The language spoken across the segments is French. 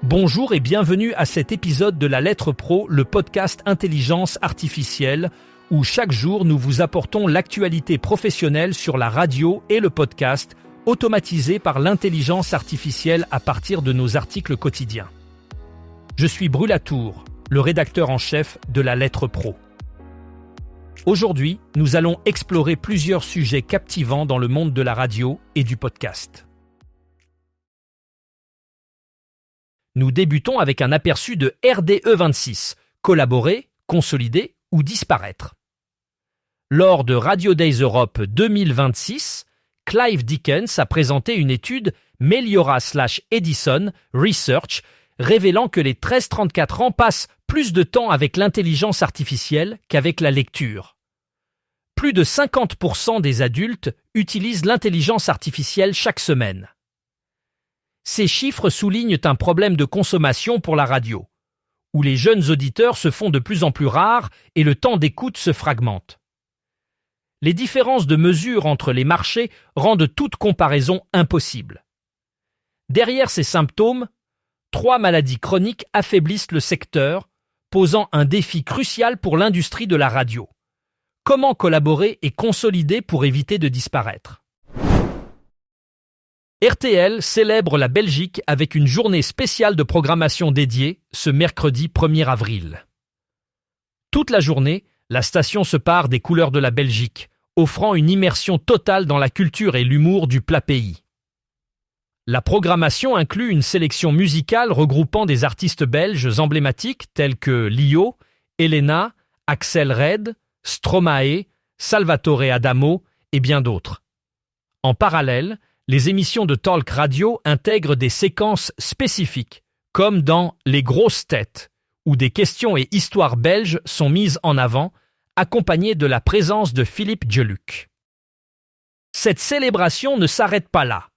Bonjour et bienvenue à cet épisode de La Lettre Pro, le podcast Intelligence Artificielle, où chaque jour nous vous apportons l'actualité professionnelle sur la radio et le podcast, automatisé par l'intelligence artificielle à partir de nos articles quotidiens. Je suis Brulatour, le rédacteur en chef de La Lettre Pro. Aujourd'hui, nous allons explorer plusieurs sujets captivants dans le monde de la radio et du podcast. Nous débutons avec un aperçu de RDE26, collaborer, consolider ou disparaître. Lors de Radio Days Europe 2026, Clive Dickens a présenté une étude Meliora/Edison Research révélant que les 13-34 ans passent plus de temps avec l'intelligence artificielle qu'avec la lecture. Plus de 50% des adultes utilisent l'intelligence artificielle chaque semaine. Ces chiffres soulignent un problème de consommation pour la radio, où les jeunes auditeurs se font de plus en plus rares et le temps d'écoute se fragmente. Les différences de mesure entre les marchés rendent toute comparaison impossible. Derrière ces symptômes, 3 maladies chroniques affaiblissent le secteur, posant un défi crucial pour l'industrie de la radio. Comment collaborer et consolider pour éviter de disparaître ? RTL célèbre la Belgique avec une journée spéciale de programmation dédiée ce mercredi 1er avril. Toute la journée, la station se pare des couleurs de la Belgique, offrant une immersion totale dans la culture et l'humour du plat pays. La programmation inclut une sélection musicale regroupant des artistes belges emblématiques tels que Lio, Elena, Axel Red, Stromae, Salvatore Adamo et bien d'autres. En parallèle, les émissions de talk radio intègrent des séquences spécifiques, comme dans Les grosses têtes, où des questions et histoires belges sont mises en avant, accompagnées de la présence de Philippe Geluck. Cette célébration ne s'arrête pas là.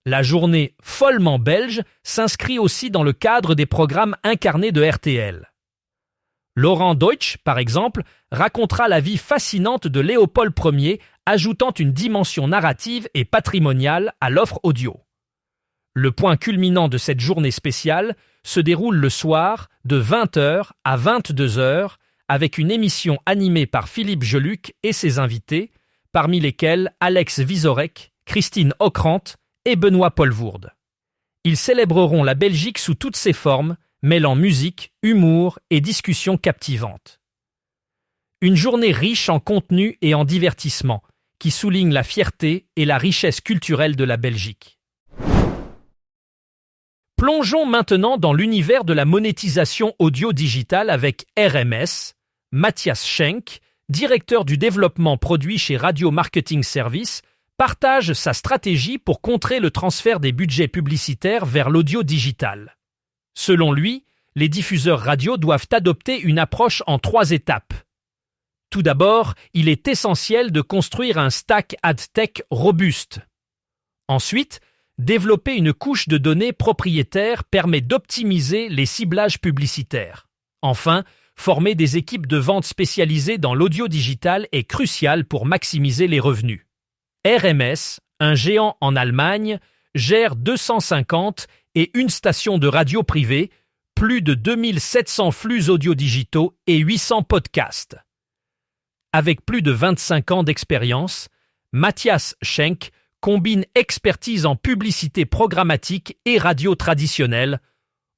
La journée follement belge s'inscrit aussi dans le cadre des programmes incarnés de RTL. Laurent Deutsch, par exemple, racontera la vie fascinante de Léopold Ier, ajoutant une dimension narrative et patrimoniale à l'offre audio. Le point culminant de cette journée spéciale se déroule le soir de 20h à 22h avec une émission animée par Philippe Geluck et ses invités, parmi lesquels Alex Vizorek, Christine Ockrent et Benoît Poelvoorde. Ils célébreront la Belgique sous toutes ses formes, mêlant musique, humour et discussions captivantes. Une journée riche en contenu et en divertissement, qui souligne la fierté et la richesse culturelle de la Belgique. Plongeons maintenant dans l'univers de la monétisation audio-digitale avec RMS, Matthias Schenk, directeur du développement produit chez Radio Marketing Service, partage sa stratégie pour contrer le transfert des budgets publicitaires vers l'audio digital. Selon lui, les diffuseurs radio doivent adopter une approche en 3 étapes. Tout d'abord, il est essentiel de construire un stack ad tech robuste. Ensuite, développer une couche de données propriétaires permet d'optimiser les ciblages publicitaires. Enfin, former des équipes de vente spécialisées dans l'audio digital est crucial pour maximiser les revenus. RMS, un géant en Allemagne, gère 250 et une station de radio privée, plus de 2700 flux audio-digitaux et 800 podcasts. Avec plus de 25 ans d'expérience, Matthias Schenk combine expertise en publicité programmatique et radio traditionnelle,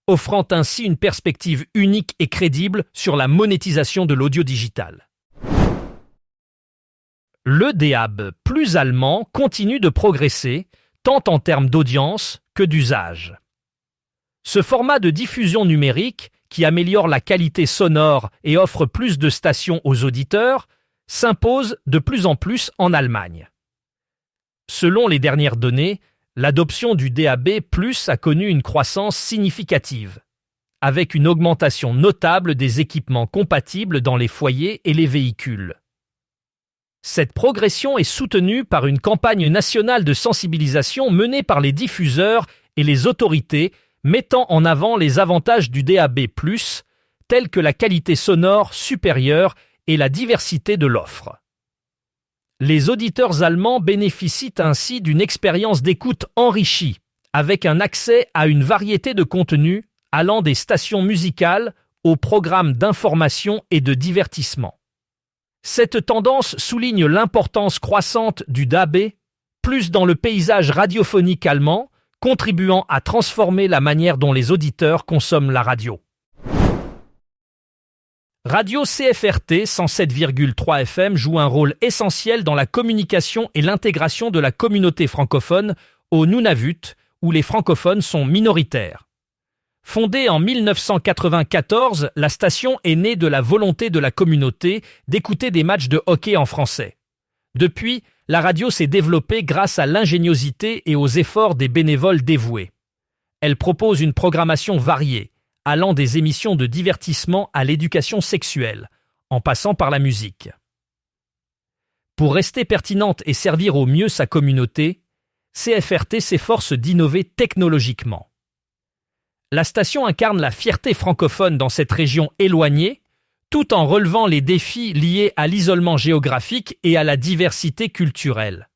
offrant ainsi une perspective unique et crédible sur la monétisation de l'audio digital. Le DAB plus allemand continue de progresser, tant en termes d'audience que d'usage. Ce format de diffusion numérique, qui améliore la qualité sonore et offre plus de stations aux auditeurs, s'impose de plus en plus en Allemagne. Selon les dernières données, l'adoption du DAB+ a connu une croissance significative, avec une augmentation notable des équipements compatibles dans les foyers et les véhicules. Cette progression est soutenue par une campagne nationale de sensibilisation menée par les diffuseurs et les autorités, mettant en avant les avantages du DAB+, tels que la qualité sonore supérieure et la diversité de l'offre. Les auditeurs allemands bénéficient ainsi d'une expérience d'écoute enrichie, avec un accès à une variété de contenus allant des stations musicales aux programmes d'information et de divertissement. Cette tendance souligne l'importance croissante du DAB, plus dans le paysage radiophonique allemand, contribuant à transformer la manière dont les auditeurs consomment la radio. Radio CFRT 107,3 FM joue un rôle essentiel dans la communication et l'intégration de la communauté francophone au Nunavut, où les francophones sont minoritaires. Fondée en 1994, la station est née de la volonté de la communauté d'écouter des matchs de hockey en français. Depuis, la radio s'est développée grâce à l'ingéniosité et aux efforts des bénévoles dévoués. Elle propose une programmation variée, allant des émissions de divertissement à l'éducation sexuelle, en passant par la musique. Pour rester pertinente et servir au mieux sa communauté, CFRT s'efforce d'innover technologiquement. La station incarne la fierté francophone dans cette région éloignée, tout en relevant les défis liés à l'isolement géographique et à la diversité culturelle.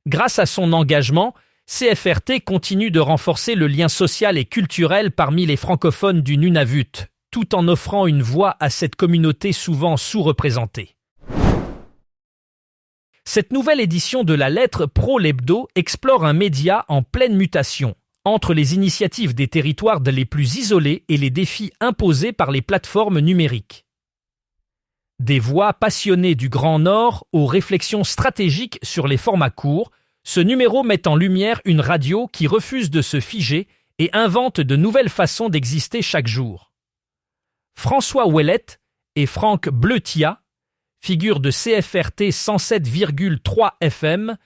Grâce à son engagement, CFRT continue de renforcer le lien social et culturel parmi les francophones du Nunavut, tout en offrant une voix à cette communauté souvent sous-représentée. Cette nouvelle édition de la lettre Pro l'Hebdo explore un média en pleine mutation, entre les initiatives des territoires les plus isolés et les défis imposés par les plateformes numériques. Des voix passionnées du Grand Nord aux réflexions stratégiques sur les formats courts, ce numéro met en lumière une radio qui refuse de se figer et invente de nouvelles façons d'exister chaque jour. François Ouellette et Franck Bleutia, figure de CFRT 107,3 FM,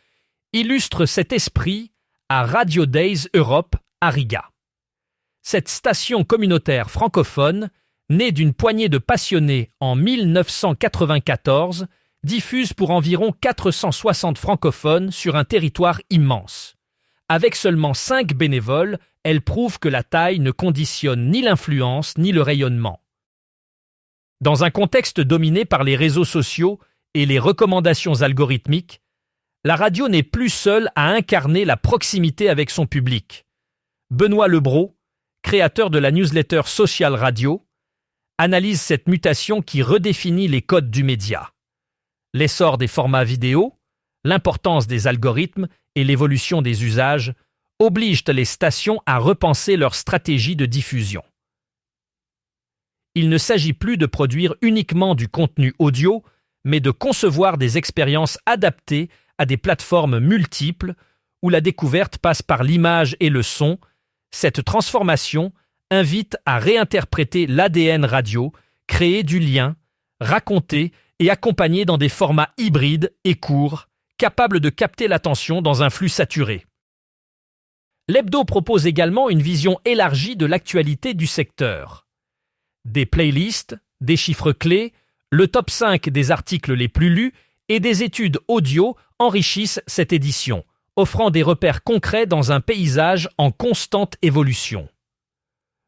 illustrent cet esprit à Radio Days Europe à Riga. Cette station communautaire francophone, née d'une poignée de passionnés en 1994, diffuse pour environ 460 francophones sur un territoire immense. Avec seulement 5 bénévoles, elle prouve que la taille ne conditionne ni l'influence ni le rayonnement. Dans un contexte dominé par les réseaux sociaux et les recommandations algorithmiques, la radio n'est plus seule à incarner la proximité avec son public. Benoît Lebreau, créateur de la newsletter Social Radio, analyse cette mutation qui redéfinit les codes du média. L'essor des formats vidéo, l'importance des algorithmes et l'évolution des usages obligent les stations à repenser leur stratégie de diffusion. Il ne s'agit plus de produire uniquement du contenu audio, mais de concevoir des expériences adaptées à des plateformes multiples où la découverte passe par l'image et le son. Cette transformation invite à réinterpréter l'ADN radio, créer du lien, raconter et accompagner dans des formats hybrides et courts, capables de capter l'attention dans un flux saturé. L'hebdo propose également une vision élargie de l'actualité du secteur. Des playlists, des chiffres clés, le top 5 des articles les plus lus et des études audio enrichissent cette édition, offrant des repères concrets dans un paysage en constante évolution.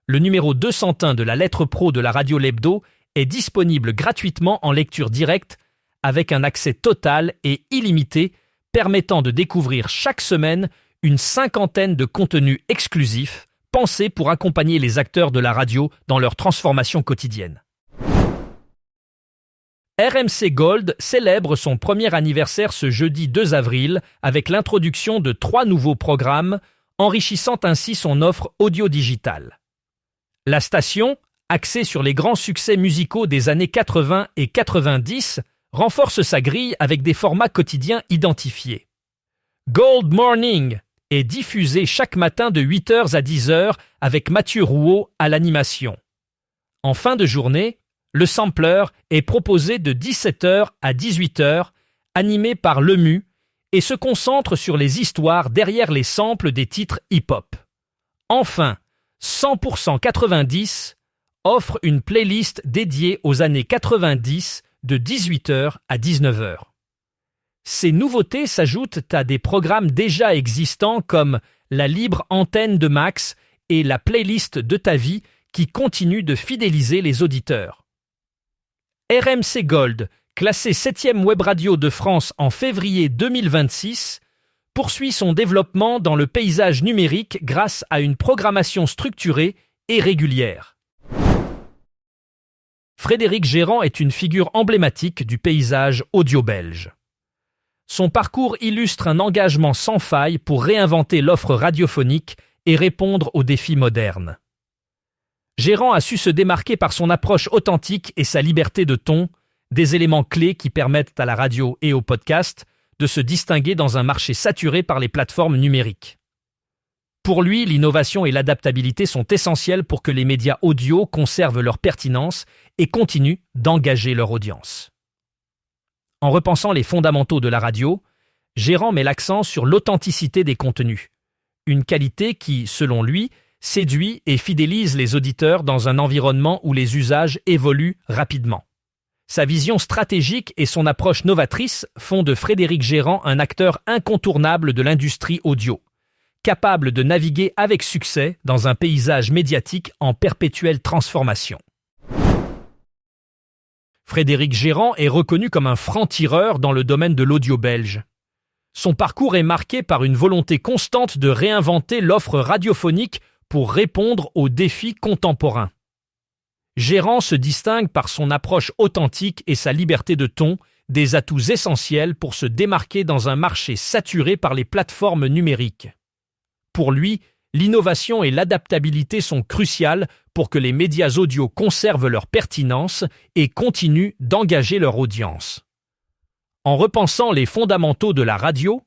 Le numéro 201 de la lettre pro de la radio L'Hebdo est disponible gratuitement en lecture directe avec un accès total et illimité permettant de découvrir chaque semaine une 50aine de contenus exclusifs pensés pour accompagner les acteurs de la radio dans leur transformation quotidienne. RMC Gold célèbre son premier anniversaire ce jeudi 2 avril avec l'introduction de 3 nouveaux programmes, enrichissant ainsi son offre audio-digitale. La station, axée sur les grands succès musicaux des années 80 et 90, renforce sa grille avec des formats quotidiens identifiés. Gold Morning est diffusé chaque matin de 8h à 10h avec Mathieu Rouault à l'animation. En fin de journée, le sampler est proposé de 17h à 18h, animé par Lemu, et se concentre sur les histoires derrière les samples des titres hip-hop. Enfin, 100% 90 offre une playlist dédiée aux années 90 de 18h à 19h. Ces nouveautés s'ajoutent à des programmes déjà existants comme la libre antenne de Max et la playlist de ta vie qui continuent de fidéliser les auditeurs. RMC Gold, classé 7e web radio de France en février 2026, poursuit son développement dans le paysage numérique grâce à une programmation structurée et régulière. Frédéric Gérand est une figure emblématique du paysage audio belge. Son parcours illustre un engagement sans faille pour réinventer l'offre radiophonique et répondre aux défis modernes. Gérand a su se démarquer par son approche authentique et sa liberté de ton, des éléments clés qui permettent à la radio et au podcast de se distinguer dans un marché saturé par les plateformes numériques. Pour lui, l'innovation et l'adaptabilité sont essentielles pour que les médias audio conservent leur pertinence et continuent d'engager leur audience. En repensant les fondamentaux de la radio, Gérand met l'accent sur l'authenticité des contenus, une qualité qui, selon lui, séduit et fidélise les auditeurs dans un environnement où les usages évoluent rapidement. Sa vision stratégique et son approche novatrice font de Frédéric Gérand un acteur incontournable de l'industrie audio, capable de naviguer avec succès dans un paysage médiatique en perpétuelle transformation. Frédéric Gérand est reconnu comme un franc-tireur dans le domaine de l'audio belge. Son parcours est marqué par une volonté constante de réinventer l'offre radiophonique pour répondre aux défis contemporains. Gérand se distingue par son approche authentique et sa liberté de ton, des atouts essentiels pour se démarquer dans un marché saturé par les plateformes numériques. Pour lui, l'innovation et l'adaptabilité sont cruciales pour que les médias audio conservent leur pertinence et continuent d'engager leur audience. En repensant les fondamentaux de la radio,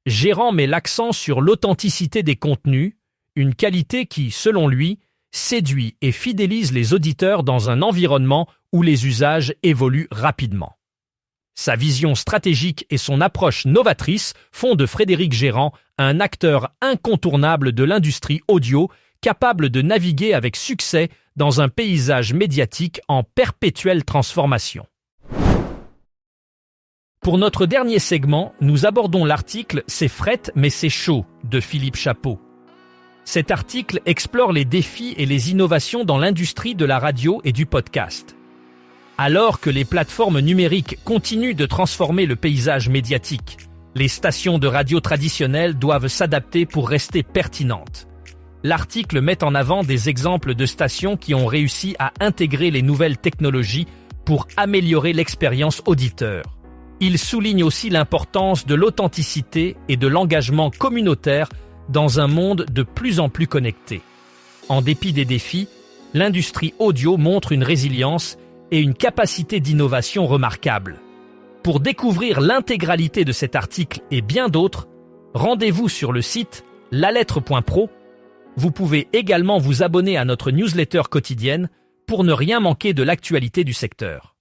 Gérand met l'accent sur l'authenticité des contenus, une qualité qui, selon lui, séduit et fidélise les auditeurs dans un environnement où les usages évoluent rapidement. Sa vision stratégique et son approche novatrice font de Frédéric Gérand un acteur incontournable de l'industrie audio, capable de naviguer avec succès dans un paysage médiatique en perpétuelle transformation. Pour notre dernier segment, nous abordons l'article « C'est fret mais c'est chaud » de Philippe Chapeau. Cet article explore les défis et les innovations dans l'industrie de la radio et du podcast. Alors que les plateformes numériques continuent de transformer le paysage médiatique, les stations de radio traditionnelles doivent s'adapter pour rester pertinentes. L'article met en avant des exemples de stations qui ont réussi à intégrer les nouvelles technologies pour améliorer l'expérience auditeur. Il souligne aussi l'importance de l'authenticité et de l'engagement communautaire dans un monde de plus en plus connecté. En dépit des défis, l'industrie audio montre une résilience et une capacité d'innovation remarquable. Pour découvrir l'intégralité de cet article et bien d'autres, rendez-vous sur le site lalettre.pro. Vous pouvez également vous abonner à notre newsletter quotidienne pour ne rien manquer de l'actualité du secteur.